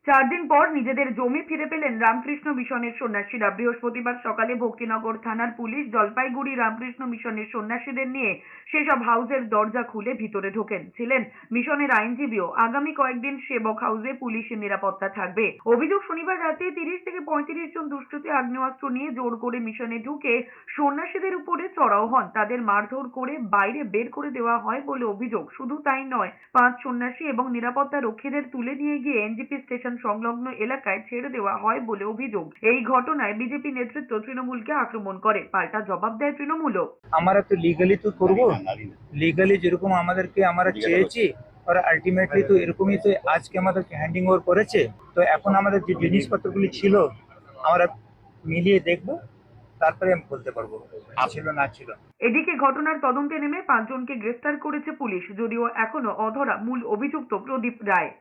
4 দিন পর নিজেদের জমি ফিরে পেলেন রামকৃষ্ণ মিশনের সন্ন্যাসীরা। বৃহস্পতিবার সকালে ভক্তিনগর থানার পুলিশ জলপাইগুড়ি রামকৃষ্ণ মিশনের সন্ন্যাসীদের নিয়ে সেসব হাউসের দরজা খুলে ভিতরে ঢোকেন। ছিলেন মিশনের আইনজীবীও। আগামী কয়েকদিন সেবক হাউসে পুলিশের নিরাপত্তা থাকবে। অভিযোগ, শনিবার রাতে 30 থেকে 35 জন দুষ্কৃতী আগ্নেয়াস্ত্র নিয়ে জোর করে মিশনে ঢুকে সন্ন্যাসীদের উপরে চড়াও হন। তাদের মারধর করে বাইরে বের করে দেওয়া হয় বলে অভিযোগ। শুধু তাই নয়, 5 সন্ন্যাসী এবং নিরাপত্তা রক্ষীদের তুলে নিয়ে গিয়ে এনজিপি স্টেশন সংলগ্ন এলাকায় ছেড়ে দেওয়া হয় বলে অভিযোগ। এই ঘটনায় বিজেপি নেতৃত্ব তৃণমূলকে আক্রমণ করে। পাল্টা জবাব দেয় তৃণমূলও। আমরা তো লিগালি তো করবো, লিগালি যেরকম আমাদেরকে আমরা চেয়েছি আর আলটিমেটলি তো এরকমই তো আজকে আমাদেরকে হ্যান্ডিং ওভার করেছে। তো এখন আমাদের যে জিনিসপত্রগুলি ছিল আমরা মিলিয়ে দেখবো, তারপরে আমি বলতে পারবো ছিল না ছিল। এদিকে ঘটনার তদন্তে নেমে 5 জনকে গ্রেফতার করেছে পুলিশ, যদিও এখনো অধরা মূল অভিযুক্ত প্রদীপ রায়।